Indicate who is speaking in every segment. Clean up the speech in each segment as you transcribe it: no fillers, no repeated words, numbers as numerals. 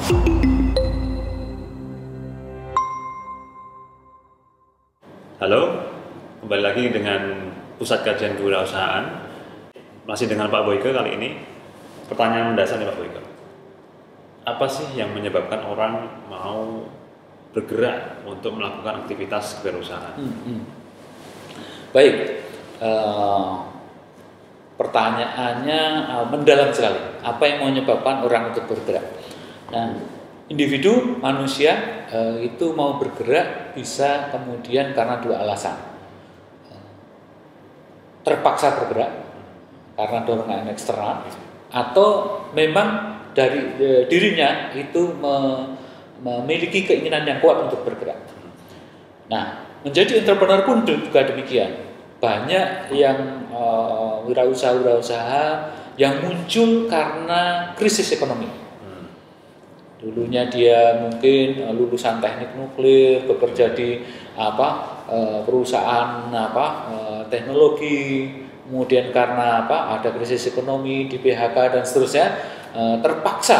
Speaker 1: Halo, kembali lagi dengan Pusat Kajian Kewirausahaan. Masih dengan Pak Boyke kali ini. Pertanyaan mendasar nih Pak Boyke. Apa sih yang menyebabkan orang mau bergerak untuk melakukan aktivitas kewirausahaan?
Speaker 2: Baik, pertanyaannya mendalam sekali. Apa yang menyebabkan orang untuk bergerak? Nah, individu manusia itu mau bergerak bisa kemudian karena dua alasan. Terpaksa bergerak karena dorongan eksternal, atau memang dari dirinya itu memiliki keinginan yang kuat untuk bergerak. Nah, menjadi entrepreneur pun juga demikian. Banyak yang wirausaha-wirausaha yang muncul karena krisis ekonomi. Dulunya dia mungkin lulusan teknik nuklir, bekerja di perusahaan teknologi, kemudian karena ada krisis ekonomi, di PHK dan seterusnya, terpaksa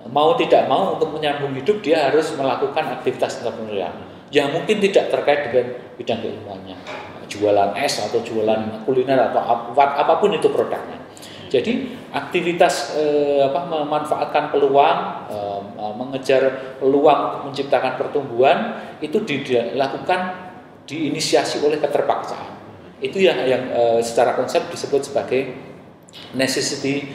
Speaker 2: mau tidak mau untuk menyambung hidup dia harus melakukan aktivitas entrepreneurial yang mungkin tidak terkait dengan bidang keilmuannya, jualan es atau jualan kuliner atau apapun itu produknya. Jadi aktivitas memanfaatkan peluang, mengejar peluang untuk menciptakan pertumbuhan itu dilakukan, diinisiasi oleh keterpaksaan. Itu yang secara konsep disebut sebagai necessity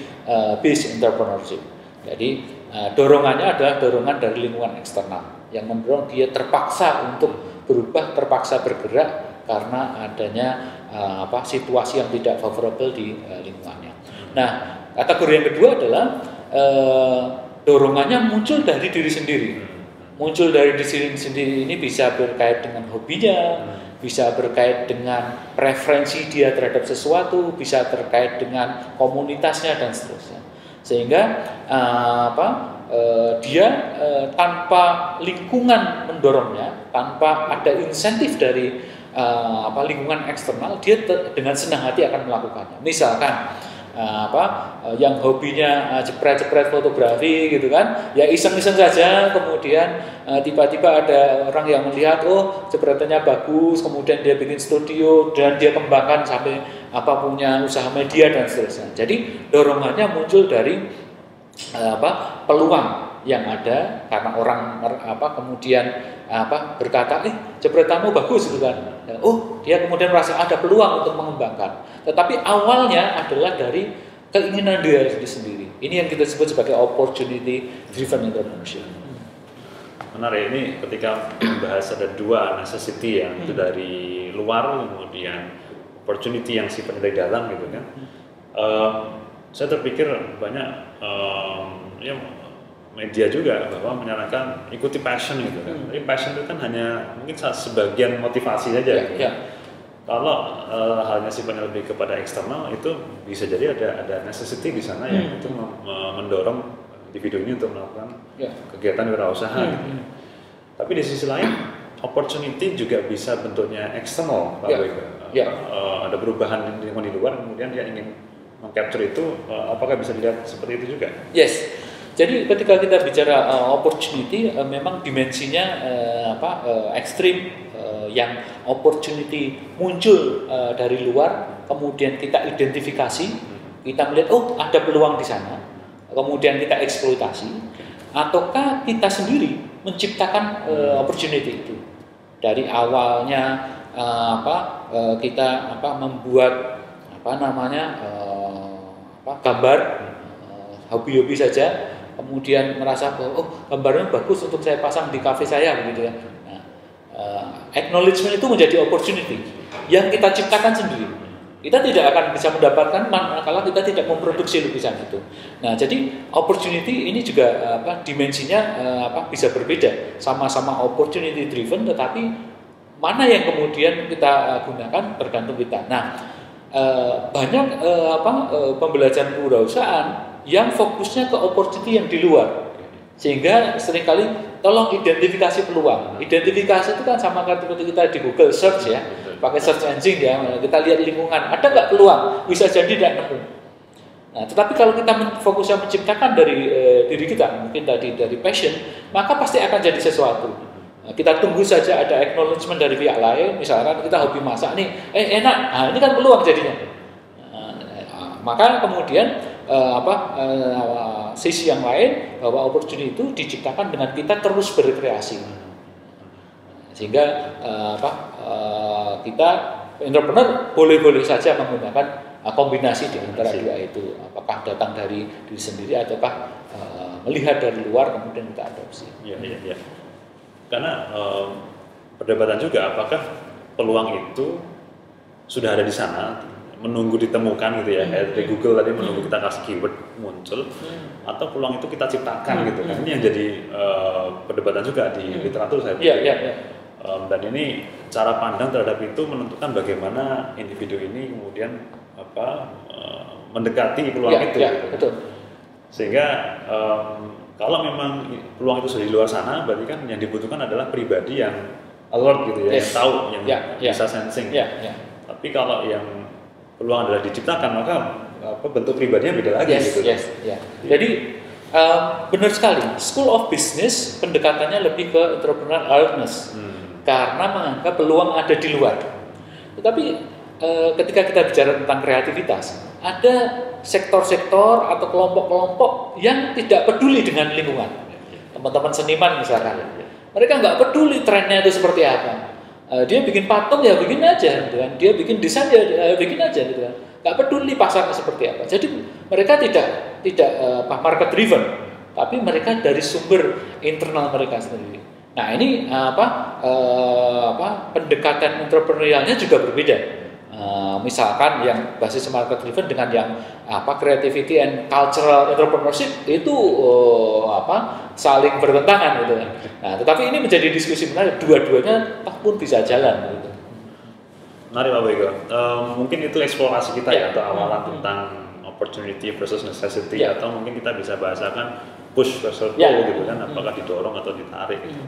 Speaker 2: based entrepreneurship. Jadi dorongannya adalah dorongan dari lingkungan eksternal yang mendorong dia terpaksa untuk berubah, terpaksa bergerak karena adanya situasi yang tidak favorable di lingkungannya. Nah, kategori yang kedua adalah dorongannya muncul dari diri sendiri. Muncul dari diri sendiri ini bisa berkait dengan hobinya, bisa berkait dengan preferensi dia terhadap sesuatu, bisa terkait dengan komunitasnya dan seterusnya. Sehingga dia tanpa lingkungan mendorongnya, tanpa ada insentif dari lingkungan eksternal, dia dengan senang hati akan melakukannya. Misalkan yang hobinya jepret-jepret fotografi gitu kan, ya iseng-iseng saja, kemudian tiba-tiba ada orang yang melihat, oh jepretannya bagus, kemudian dia bikin studio dan dia kembangkan sampai punya usaha media dan seterusnya. Jadi dorongannya muncul dari peluang yang ada karena orang kemudian berkata, jepretanmu bagus gitu kan. Dia kemudian merasa ada peluang untuk mengembangkan. Tetapi awalnya adalah dari keinginan dia sendiri. Ini yang kita sebut sebagai opportunity driven entrepreneurship.
Speaker 1: Menarik, ini ketika membahas ada dua necessity yang itu dari luar, kemudian opportunity yang sifatnya dari dalam gitu kan. Saya terpikir banyak media juga bahwa menyarankan ikuti passion gitu kan. Tapi passion itu kan hanya mungkin sebagian motivasi saja. Gitu. Kalau halnya sifatnya lebih kepada eksternal, itu bisa jadi ada necessity di sana yang itu mendorong individu ini untuk melakukan kegiatan wirausaha. Gitu. Tapi di sisi lain, opportunity juga bisa bentuknya eksternal, Pak Boyke. Ada perubahan di luar, kemudian dia ingin meng-capture itu, apakah bisa dilihat seperti itu juga?
Speaker 2: Yes. Jadi ketika kita bicara opportunity, memang dimensinya ekstrim, yang opportunity muncul dari luar, kemudian kita identifikasi, kita melihat ada peluang di sana, kemudian kita eksploitasi, ataukah kita sendiri menciptakan opportunity itu dari awalnya kita membuat gambar hobi-hobi saja, kemudian merasa bahwa gambarnya bagus untuk saya pasang di kafe saya begitu ya. Acknowledgement itu menjadi opportunity yang kita ciptakan sendiri. Kita tidak akan bisa mendapatkan kalau kita tidak memproduksi lukisan itu. Nah, jadi opportunity ini juga dimensinya bisa berbeda. Sama-sama opportunity driven, tetapi mana yang kemudian kita gunakan tergantung kita. Nah, banyak pembelajaran kewirausahaan yang fokusnya ke opportunity yang di luar, sehingga seringkali tolong identifikasi peluang. Identifikasi itu kan sama seperti kita di Google search ya, pakai search engine ya, kita lihat lingkungan, ada nggak peluang, bisa jadi tidak nemu. Nah, tetapi kalau kita fokusnya menciptakan dari diri kita, mungkin tadi dari passion, maka pasti akan jadi sesuatu. Nah, kita tunggu saja ada acknowledgement dari pihak lain, misalkan kita hobi masak nih, enak, nah ini kan peluang jadinya. Maka kemudian sisi yang lain bahwa opportunity itu diciptakan dengan kita terus berkreasi, sehingga kita entrepreneur boleh-boleh saja menggunakan kombinasi di antara dua itu, apakah datang dari diri sendiri ataukah melihat dari luar kemudian kita adopsi.
Speaker 1: Iya. Karena perdebatan juga apakah peluang itu sudah ada di sana, menunggu ditemukan gitu ya, kayak dari Google tadi menunggu kita kasih keyword muncul, atau peluang itu kita ciptakan gitu kan. Ini yang jadi perdebatan juga di literatur saya pikir. Dan ini cara pandang terhadap itu menentukan bagaimana individu ini kemudian mendekati peluang itu. Gitu.
Speaker 2: Betul.
Speaker 1: Sehingga kalau memang peluang itu sudah di luar sana, berarti kan yang dibutuhkan adalah pribadi yang alert gitu ya, yang tahu, yang bisa sensing. Tapi kalau yang peluang adalah diciptakan, maka bentuk pribadinya beda lagi gitu.
Speaker 2: Jadi benar sekali, School of Business pendekatannya lebih ke entrepreneur awareness, karena menganggap peluang ada di luar. Tetapi ketika kita bicara tentang kreativitas, ada sektor-sektor atau kelompok-kelompok yang tidak peduli dengan lingkungan. Teman-teman seniman misalkan, mereka nggak peduli trennya itu seperti apa. Dia bikin patung ya bikin aja, gitu kan. Dia bikin desain ya bikin aja, gitu kan. Nggak peduli pasarnya seperti apa. Jadi mereka tidak market driven, tapi mereka dari sumber internal mereka sendiri. Nah ini pendekatan entrepreneurialnya juga berbeda. Misalkan yang basis market driven dengan yang creativity and cultural entrepreneurship itu saling bertentangan gitu kan. Nah, tetapi ini menjadi diskusi menarik, dua-duanya pun bisa jalan gitu.
Speaker 1: Menarik Pak Bego. Mungkin itu eksplorasi kita ya atau awalan tentang opportunity versus necessity, atau mungkin kita bisa bahasakan push versus pull gitu kan, apakah didorong atau ditarik gitu.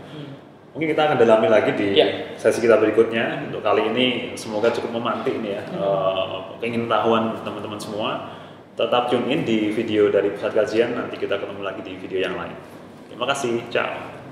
Speaker 1: Mungkin kita akan dalami lagi di sesi kita berikutnya. Untuk kali ini semoga cukup memantik ini ya, keingintahuan teman-teman semua. Tetap tune in di video dari Pusat Kajian, nanti kita ketemu lagi di video yang lain. Terima kasih, ciao.